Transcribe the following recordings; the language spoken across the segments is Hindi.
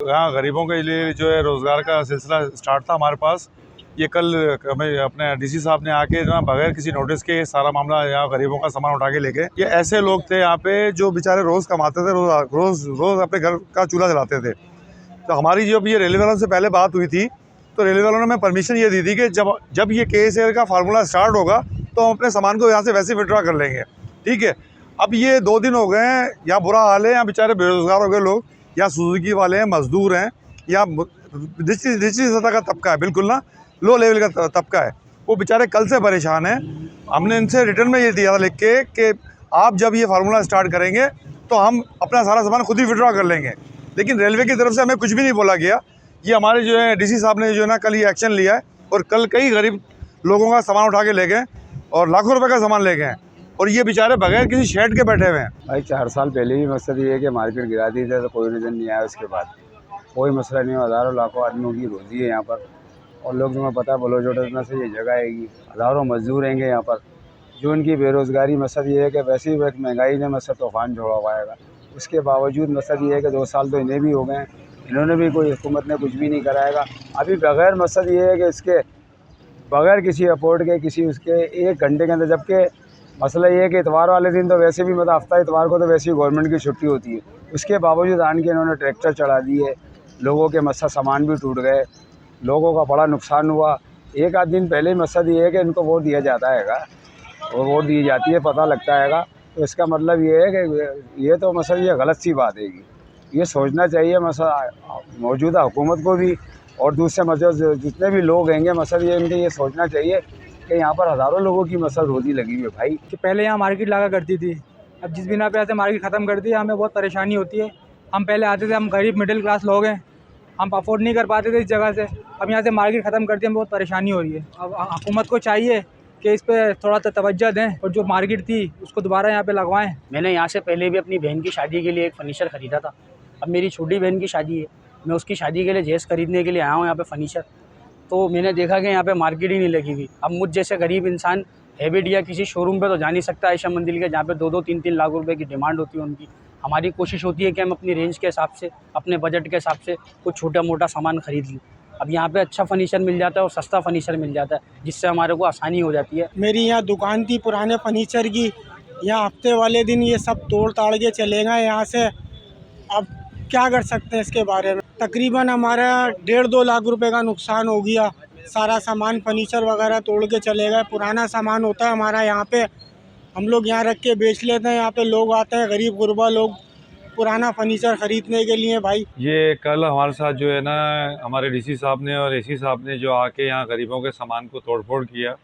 यहाँ गरीबों के लिए जो है रोज़गार का सिलसिला स्टार्ट था हमारे पास। ये कल हमें अपने डीसी साहब ने आके ना बगैर किसी नोटिस के सारा मामला यहाँ गरीबों का सामान उठा के लेके, ये ऐसे लोग थे यहाँ पे जो बेचारे रोज़ कमाते थे, रोज़ अपने घर का चूल्हा जलाते थे। तो हमारी जब ये रेलवे वालों से पहले बात हुई थी तो रेलवे वालों ने हमें परमिशन ये दी थी कि जब ये KSAR का फार्मूला स्टार्ट होगा तो हम अपने सामान को यहाँ से वैसे विड्रॉ कर लेंगे, ठीक है। अब ये 2 दिन हो गए हैं, यहाँ बुरा हाल है, यहाँ बेचारे बेरोज़गार हो गए लोग, या सुजुकी वाले हैं, मजदूर हैं, या निचली सतह का तबका है, बिल्कुल ना लो लेवल का तबका है, वो बेचारे कल से परेशान हैं। हमने इनसे रिटर्न में ये दिया था लिख के कि आप जब ये फार्मूला स्टार्ट करेंगे तो हम अपना सारा सामान खुद ही विड्रॉ कर लेंगे, लेकिन रेलवे की तरफ से हमें कुछ भी नहीं बोला गया। ये हमारे जो है डीसी साहब ने जो है ना कल ये एक्शन लिया है और कल कई गरीब लोगों का सामान उठा के ले गए और लाखों रुपए का सामान ले गए हैं, और ये बेचारे बगैर किसी शेड के बैठे हुए हैं। भाई 4 साल पहले भी मकसद ये है कि मार्केट गिरा दी थी तो कोई रीज़न नहीं आया, उसके बाद कोई मसला नहीं, हज़ारों लाखों आदमियों की रोजी है यहाँ पर। और लोग तुम्हें पता है बलोचोटना से ये जगह आएगी, हज़ारों मजदूर रहेंगे यहाँ पर। जो इनकी बेरोज़गारी मकसद ये है कि वैसे ही महंगाई ने मकसद तूफान जोड़ा हुआ है, उसके बावजूद मकसद ये है कि 2 साल तो इन्हें भी हो गए, इन्होंने भी कोई हुकूमत ने कुछ भी नहीं कराएगा अभी। बगैर मकसद ये है कि इसके बगैर किसी अपोर्ट के किसी उसके 1 घंटे के अंदर, जबकि मसला ये है कि इतवार वाले दिन तो वैसे भी मतलब हफ्ता इतवार को तो वैसे ही गवर्नमेंट की छुट्टी होती है, उसके बावजूद आन के इन्होंने ट्रैक्टर चढ़ा दिए, लोगों के मकसद सामान भी टूट गए, लोगों का बड़ा नुकसान हुआ। 1 आध दिन पहले ही मकसद ये है कि इनको वोट दिया जाता हैगा और वोट दी जाती है, पता लगता हैगा। तो इसका मतलब ये है कि ये तो मतलब ये गलत सी बात है। ये सोचना चाहिए मौजूदा हुकूमत को भी और दूसरे मतलब जितने भी लोग होंगे मसल ये इनके ये सोचना चाहिए कि यहाँ पर हज़ारों लोगों की मसल रोजी लगी हुई है भाई। कि पहले यहाँ मार्केट लगा करती थी, अब जिस बिना पे आते मार्केट ख़त्म कर दी, हमें बहुत परेशानी होती है। हम पहले आते थे, हम गरीब मिडिल क्लास लोग हैं, हम अफोर्ड नहीं कर पाते थे इस जगह से। अब यहाँ से मार्केट ख़त्म कर दी, हमें बहुत परेशानी हो रही है। अब हुकूमत को चाहिए कि इस पर थोड़ा सा तवज्जो दें और जो मार्केट थी उसको दोबारा यहाँ पे लगवाएं। मैंने यहाँ से पहले भी अपनी बहन की शादी के लिए एक फर्नीचर ख़रीदा था। अब मेरी छोटी बहन की शादी है, मैं उसकी शादी के लिए जेस खरीदने के लिए आया हूँ यहाँ पे फर्नीचर, तो मैंने देखा कि यहाँ पे मार्केट ही नहीं लगी हुई। अब मुझ जैसे गरीब इंसान हैबिट या किसी शोरूम पे तो जा नहीं सकता आयशा मंदिर के, जहाँ पे 2-2, 3-3 लाख रुपए की डिमांड होती है उनकी। हमारी कोशिश होती है कि हम अपनी रेंज के हिसाब से, अपने बजट के हिसाब से कुछ छोटा मोटा सामान खरीद लें। अब यहाँ पे अच्छा फर्नीचर मिल जाता है और सस्ता फर्नीचर मिल जाता है, जिससे हमारे को आसानी हो जाती है। मेरी यहाँ दुकान थी पुराने फर्नीचर की, यहाँ हफ्ते वाले दिन ये सब तोड़ ताड़ के चले गए यहाँ से। अब क्या कर सकते हैं इसके बारे में। तकरीबन हमारा 1.5-2 लाख रुपए का नुकसान हो गया। सारा सामान फर्नीचर वगैरह तोड़ के चले गए। पुराना सामान होता है हमारा यहाँ पे, हम लोग यहाँ रख के बेच लेते हैं। यहाँ पे लोग आते हैं, गरीब गुरबा लोग, पुराना फर्नीचर ख़रीदने के लिए। भाई ये कल हमारे साथ जो है ना हमारे डीसी साहब ने और एसी साहब ने जो आके यहाँ गरीबों के सामान को तोड़फोड़ किया,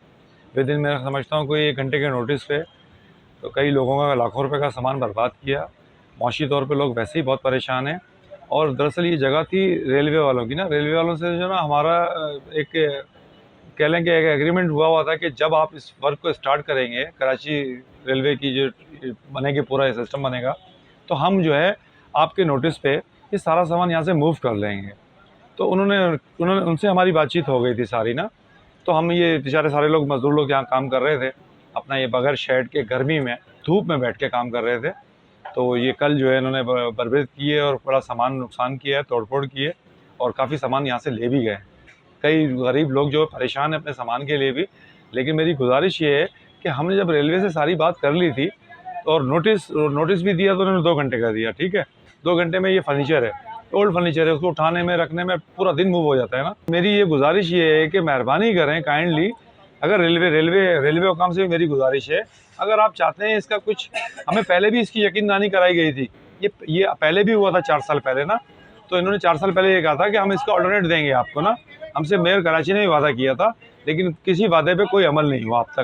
विद इन मैं समझता हूँ कोई 1 घंटे के नोटिस पे तो कई लोगों का लाखों रुपए का सामान बर्बाद किया। मौशी तौर पे लोग वैसे ही बहुत परेशान हैं। और दरअसल ये जगह थी रेलवे वालों की ना, रेलवे वालों से जो ना हमारा एक कह लें कि एक एग्रीमेंट हुआ था कि जब आप इस वर्क को स्टार्ट करेंगे, कराची रेलवे की जो बनेगी, पूरा सिस्टम बनेगा, तो हम जो है आपके नोटिस पे ये सारा सामान यहाँ से मूव कर लेंगे। तो उन्होंने उनसे हमारी बातचीत हो गई थी सारी ना। तो हम ये बेचारे सारे लोग मजदूर लोग यहाँ काम कर रहे थे अपना, ये बगैर शेड के गर्मी में धूप में बैठ के काम कर रहे थे। तो ये कल जो है इन्होंने बर्बाद किए और बड़ा सामान नुकसान किया है, तोड़फोड़ किए, और काफ़ी सामान यहाँ से ले भी गए। कई गरीब लोग जो परेशान हैं अपने सामान के लिए भी। लेकिन मेरी गुजारिश ये है कि हमने जब रेलवे से सारी बात कर ली थी और नोटिस भी दिया तो उन्होंने 2 घंटे का दिया, ठीक है। 2 घंटे में ये फर्नीचर है, ओल्ड फर्नीचर है, उसको उठाने में रखने में पूरा दिन मूव हो जाता है ना। मेरी ये गुजारिश ये है कि मेहरबानी करें काइंडली, अगर रेलवे हुकाम से भी मेरी गुजारिश है, अगर आप चाहते हैं इसका कुछ, हमें पहले भी इसकी यकीनदहानी कराई गई थी, ये पहले भी हुआ था 4 साल पहले ना। तो इन्होंने 4 साल पहले ये कहा था कि हम इसका ऑल्टरनेट देंगे आपको ना। हमसे मेयर कराची ने भी वादा किया था, लेकिन किसी वादे पे कोई अमल नहीं हुआ अब तक।